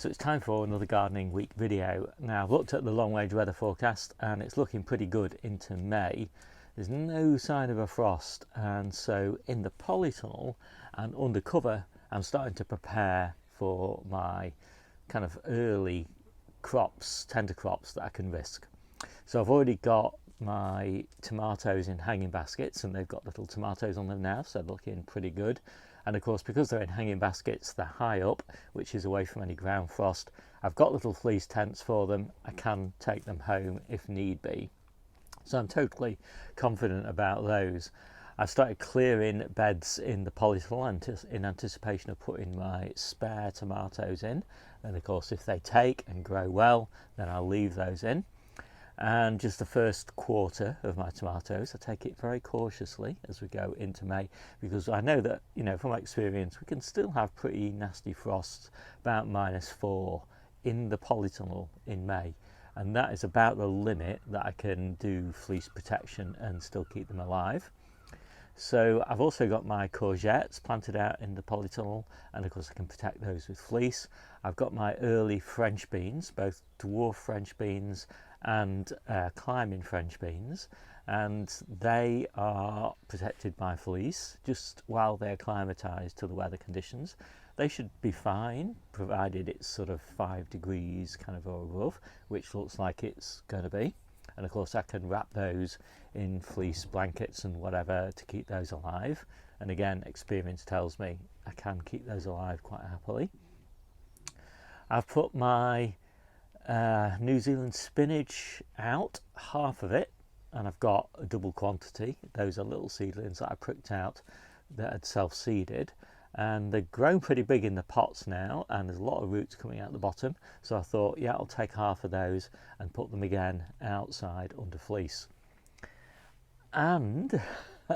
So it's time for another gardening week video. Now I've looked at the long range weather forecast and it's looking pretty good into May. There's no sign of a frost, and so in the polytunnel and undercover I'm starting to prepare for my kind of early crops, tender crops that I can risk. So I've already got my tomatoes in hanging baskets and they've got little tomatoes on them now, so they're looking pretty good. And of course, because they're in hanging baskets, they're high up, which is away from any ground frost. I've got little fleece tents for them. I can take them home if need be. So I'm totally confident about those. I've started clearing beds in the polytunnel in anticipation of putting my spare tomatoes in. And of course, if they take and grow well, then I'll leave those in. And just the first quarter of my tomatoes, I take it very cautiously as we go into May, because I know that, from experience, we can still have pretty nasty frosts, about -4 in the polytunnel in May. And that is about the limit that I can do fleece protection and still keep them alive. So I've also got my courgettes planted out in the polytunnel, and of course I can protect those with fleece. I've got my early French beans, both dwarf French beans and climbing French beans, and they are protected by fleece just while they're acclimatized to the weather conditions. They should be fine, provided it's sort of 5 degrees kind of or above, which looks like it's going to be. And of course I can wrap those in fleece blankets and whatever to keep those alive. And again, experience tells me I can keep those alive quite happily. I've put my New Zealand spinach out, half of it, and I've got a double quantity. Those are little seedlings that I pricked out that had self-seeded, and they're grown pretty big in the pots now, and there's a lot of roots coming out the bottom, so I thought, yeah, I'll take half of those and put them again outside under fleece. And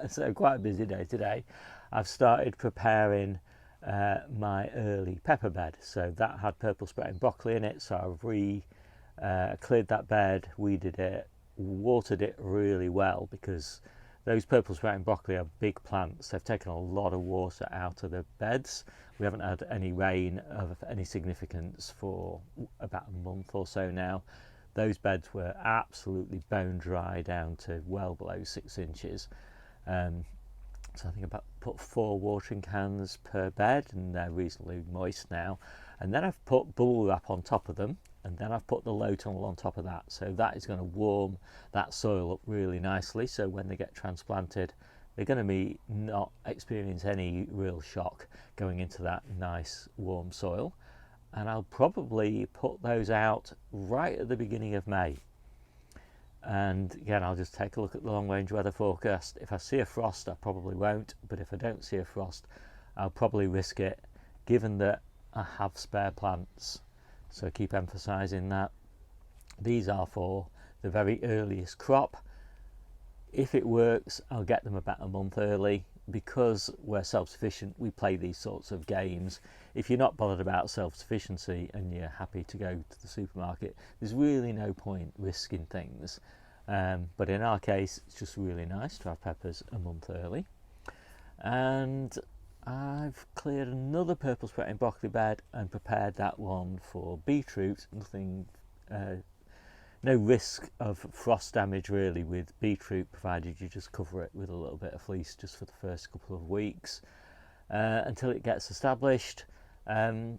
so quite a busy day today. I've started preparing my early pepper bed. So that had purple sprouting broccoli in it, so I've cleared that bed, weeded it, watered it really well, because those purple sprouting broccoli are big plants. They've taken a lot of water out of the beds. We haven't had any rain of any significance for about a month or so now. Those beds were absolutely bone dry down to well below 6 inches. So I think I put 4 watering cans per bed, and they're reasonably moist now. And then I've put bubble wrap on top of them, and then I've put the low tunnel on top of that. So that is going to warm that soil up really nicely. So when they get transplanted, they're going to be not experience any real shock going into that nice warm soil. And I'll probably put those out right at the beginning of May. And again, I'll just take a look at the long range weather forecast. If I see a frost, I probably won't, but if I don't see a frost, I'll probably risk it, given that I have spare plants. So keep emphasizing that. These are for the very earliest crop. If it works, I'll get them about a month early. Because we're self-sufficient, we play these sorts of games. If you're not bothered about self-sufficiency and you're happy to go to the supermarket, there's really no point risking things. But in our case, it's just really nice to have peppers a month early. And I've cleared another purple sprouting broccoli bed and prepared that one for beetroot. No risk of frost damage really with beetroot, provided you just cover it with a little bit of fleece just for the first couple of weeks until it gets established. And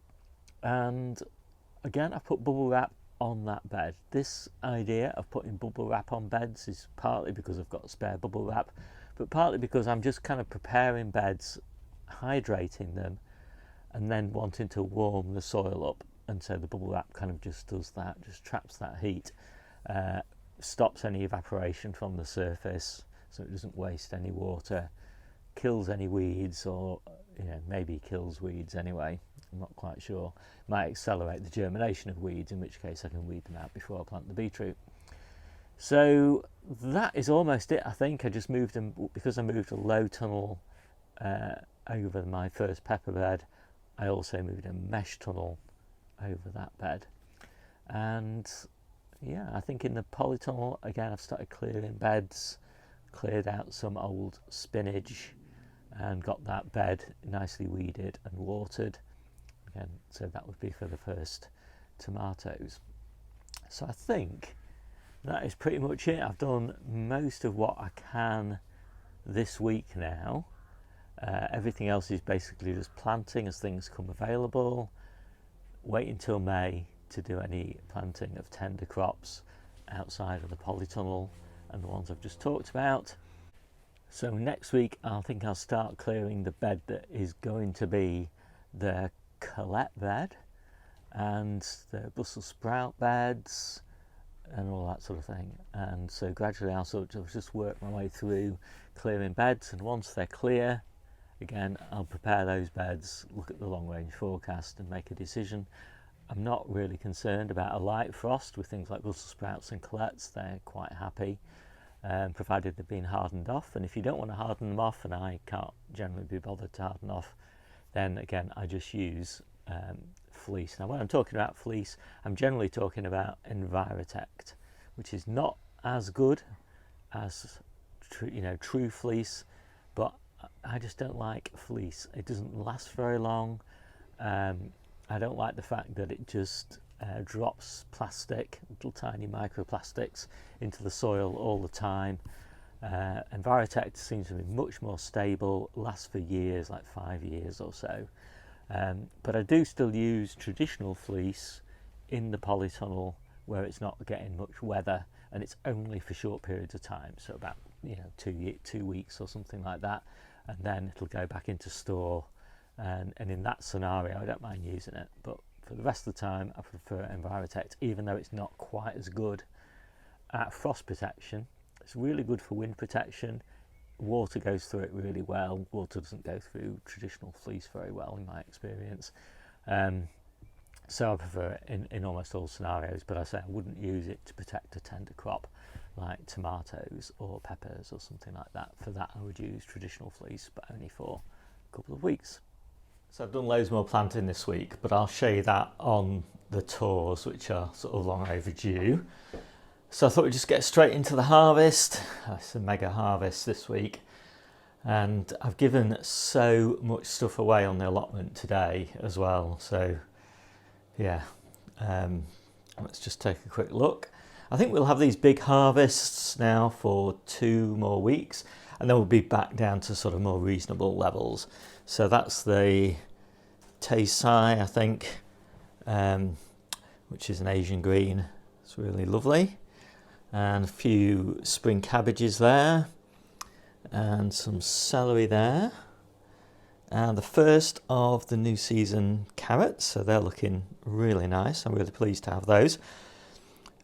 again, I've put bubble wrap on that bed. This idea of putting bubble wrap on beds is partly because I've got spare bubble wrap, but partly because I'm just kind of preparing beds, hydrating them, and then wanting to warm the soil up. And so the bubble wrap kind of just does that, just traps that heat, stops any evaporation from the surface so it doesn't waste any water, kills any weeds, or maybe kills weeds anyway, I'm not quite sure. Might accelerate the germination of weeds, in which case I can weed them out before I plant the beetroot. So that is almost it, I think. I just moved them, because I moved a low tunnel over my first pepper bed, I also moved a mesh tunnel over that bed. And yeah, I think in the polytunnel again I've started clearing beds, cleared out some old spinach and got that bed nicely weeded and watered. again, so that would be for the first tomatoes. So I think that is pretty much it. I've done most of what I can this week now. Everything else is basically just planting as things come available. Wait until May to do any planting of tender crops outside of the polytunnel and the ones I've just talked about. So next week I think I'll start clearing the bed that is going to be the colette bed and the Brussels sprout beds and all that sort of thing. And so gradually I'll sort of just work my way through clearing beds, and once they're clear, again, I'll prepare those beds, look at the long range forecast and make a decision. I'm not really concerned about a light frost with things like Brussels sprouts and colettes. They're quite happy, provided they've been hardened off. And if you don't want to harden them off, and I can't generally be bothered to harden off, then again, I just use fleece. Now when I'm talking about fleece, I'm generally talking about Envirotect, which is not as good as true fleece, but I just don't like fleece. It doesn't last very long. I don't like the fact that it just drops plastic, little tiny microplastics into the soil all the time. Envirotect seems to be much more stable, lasts for years, like 5 years or so. But I do still use traditional fleece in the polytunnel where it's not getting much weather, and it's only for short periods of time, so about 2 weeks or something like that, and then it'll go back into store. And in that scenario, I don't mind using it, but for the rest of the time, I prefer Envirotect, even though it's not quite as good at frost protection. It's really good for wind protection. Water goes through it really well. Water doesn't go through traditional fleece very well, in my experience. So I prefer it in almost all scenarios, but I say I wouldn't use it to protect a tender crop like tomatoes or peppers or something like that. For that, I would use traditional fleece, but only for a couple of weeks. So I've done loads more planting this week, but I'll show you that on the tours, which are sort of long overdue. So I thought we'd just get straight into the harvest. It's a mega harvest this week, and I've given so much stuff away on the allotment today as well. So yeah, let's just take a quick look. I think we'll have these big harvests now for 2 more weeks, and then we'll be back down to sort of more reasonable levels. So that's the Taisai, I think, which is an Asian green. It's really lovely. And a few spring cabbages there, and some celery there. And the first of the new season carrots, so they're looking really nice. I'm really pleased to have those.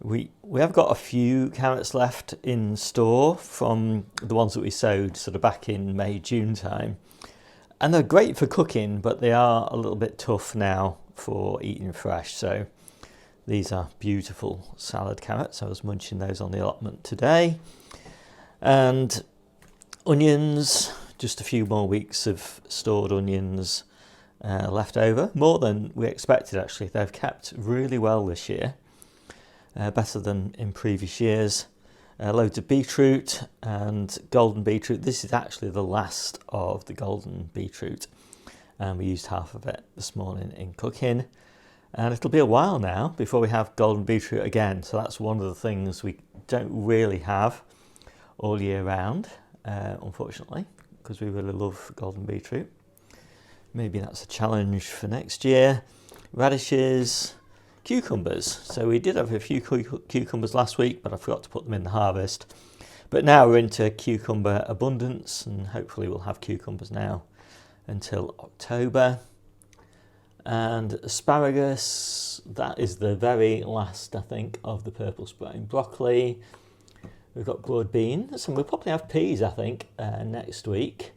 We have got a few carrots left in store from the ones that we sowed sort of back in May, June time. And they're great for cooking, but they are a little bit tough now for eating fresh. So these are beautiful salad carrots. I was munching those on the allotment today. And onions, just a few more weeks of stored onions left over. More than we expected, actually. They've kept really well this year. Better than in previous years. Loads of beetroot and golden beetroot. This is actually the last of the golden beetroot, and we used half of it this morning in cooking. And it'll be a while now before we have golden beetroot again, so that's one of the things we don't really have all year round, unfortunately, because we really love golden beetroot. Maybe that's a challenge for next year. Radishes cucumbers. So we did have a few cucumbers last week, but I forgot to put them in the harvest. But now we're into cucumber abundance, and hopefully we'll have cucumbers now until October. And asparagus, that is the very last, I think, of the purple sprouting broccoli. We've got broad beans, and we'll probably have peas, I think, next week.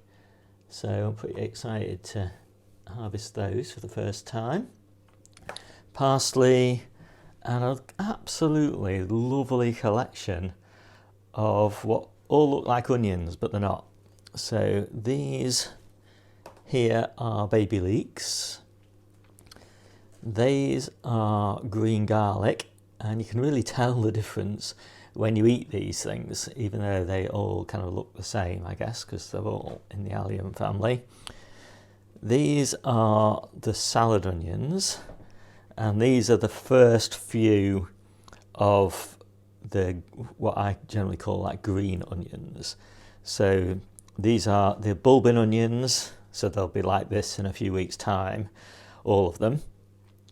So I'm pretty excited to harvest those for the first time. Parsley, and an absolutely lovely collection of what all look like onions, but they're not. So these here are baby leeks. These are green garlic, and you can really tell the difference when you eat these things, even though they all kind of look the same, I guess, because they're all in the allium family. These are the salad onions, and these are the first few of the what I generally call like green onions. So these are the bulbing onions, so they'll be like this in a few weeks' time, all of them.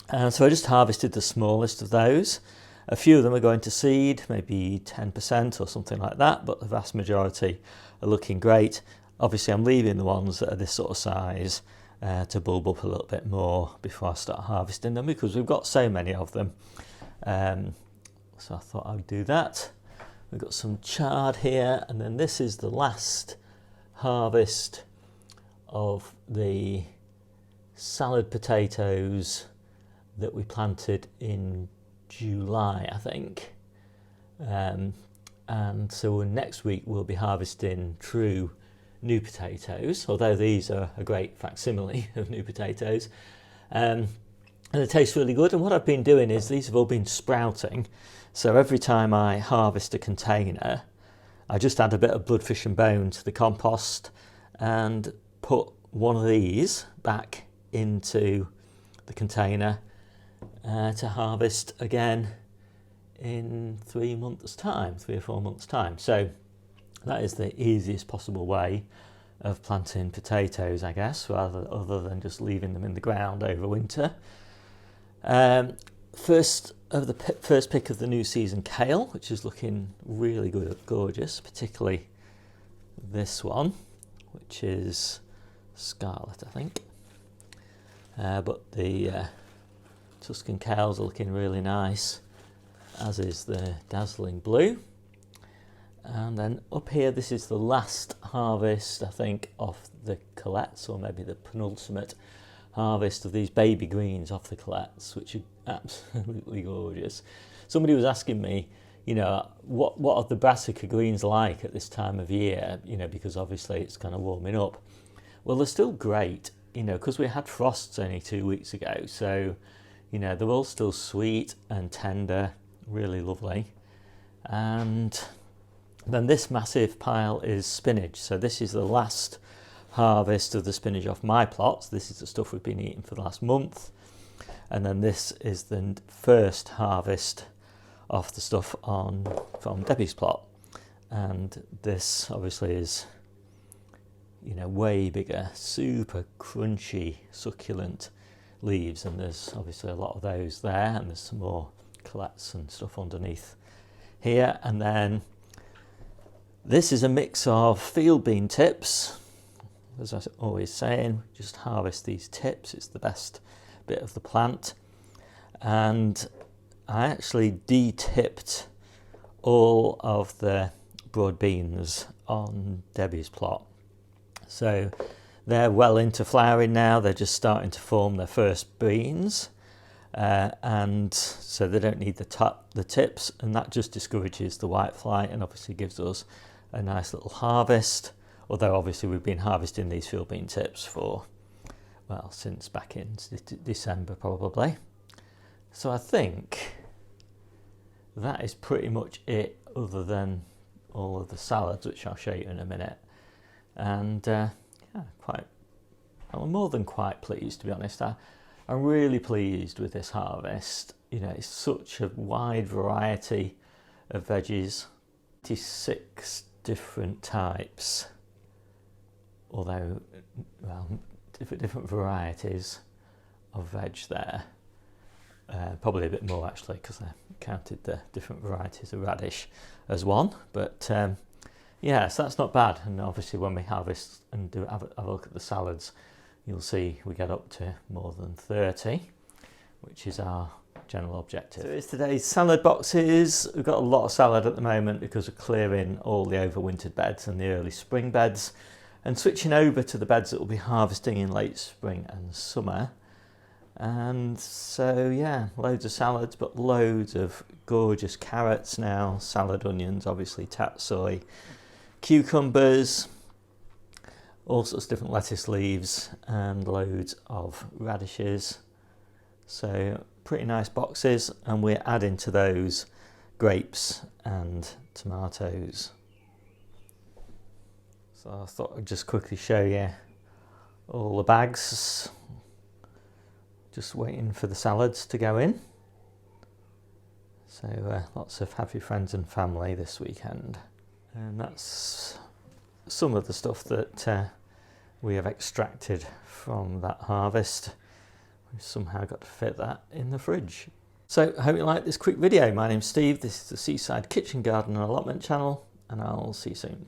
And so I just harvested the smallest of those. A few of them are going to seed, maybe 10% or something like that, but the vast majority are looking great. Obviously I'm leaving the ones that are this sort of size to bulb up a little bit more before I start harvesting them, because we've got so many of them. So I thought I'd do that. We've got some chard here, and then this is the last harvest of the salad potatoes that we planted in July, I think. And so next week we'll be harvesting true new potatoes, although these are a great facsimile of new potatoes. And they taste really good. And what I've been doing is these have all been sprouting. So every time I harvest a container, I just add a bit of bloodfish and bone to the compost and put one of these back into the container to harvest again in 3 months' time, 3 or 4 months' time. So that is the easiest possible way of planting potatoes, I guess, other than just leaving them in the ground over winter. First pick of the new season kale, which is looking really good, gorgeous, particularly this one, which is scarlet, I think. But the Tuscan kales are looking really nice, as is the dazzling blue. And then up here, this is the last harvest, I think, of the colettes, or maybe the penultimate harvest of these baby greens off the colettes, which are absolutely gorgeous. Somebody was asking me, you know, what are the brassica greens like at this time of year, you know, because obviously it's kind of warming up. Well, they're still great, you know, because we had frosts only 2 weeks ago, so, you know, they're all still sweet and tender, really lovely. And then this massive pile is spinach. So this is the last harvest of the spinach off my plots. This is the stuff we've been eating for the last month. And then this is the first harvest of the stuff from Debbie's plot. And this obviously is, you know, way bigger, super crunchy, succulent leaves. And there's obviously a lot of those there. And there's some more colettes and stuff underneath here. And then this is a mix of field bean tips. As I was always saying, just harvest these tips. It's the best bit of the plant. And I actually de-tipped all of the broad beans on Debbie's plot. So they're well into flowering now. They're just starting to form their first beans. And so they don't need the tips, and that just discourages the whitefly and obviously gives us a nice little harvest. Although obviously we've been harvesting these field bean tips for, well, since back in December probably. So I think that is pretty much it, other than all of the salads, which I'll show you in a minute. And yeah, I'm more than quite pleased, to be honest. I'm really pleased with this harvest. You know, it's such a wide variety of veggies, 26 different types, although, well, different varieties of veg there. Probably a bit more actually, because I counted the different varieties of radish as one. But yeah, so that's not bad. And obviously when we harvest and have a look at the salads, you'll see we get up to more than 30, which is our general objective. So it's today's salad boxes. We've got a lot of salad at the moment because we're clearing all the overwintered beds and the early spring beds and switching over to the beds that we'll be harvesting in late spring and summer. And so yeah, loads of salads, but loads of gorgeous carrots now, salad onions, obviously tatsoi, cucumbers, all sorts of different lettuce leaves, and loads of radishes. So pretty nice boxes, and we're adding to those grapes and tomatoes. So I thought I'd just quickly show you all the bags, just waiting for the salads to go in. So lots of happy friends and family this weekend. And that's some of the stuff that we have extracted from that harvest. We've somehow got to fit that in the fridge. So I hope you like this quick video. My name's Steve, this is the Seaside Kitchen Garden and Allotment channel, and I'll see you soon.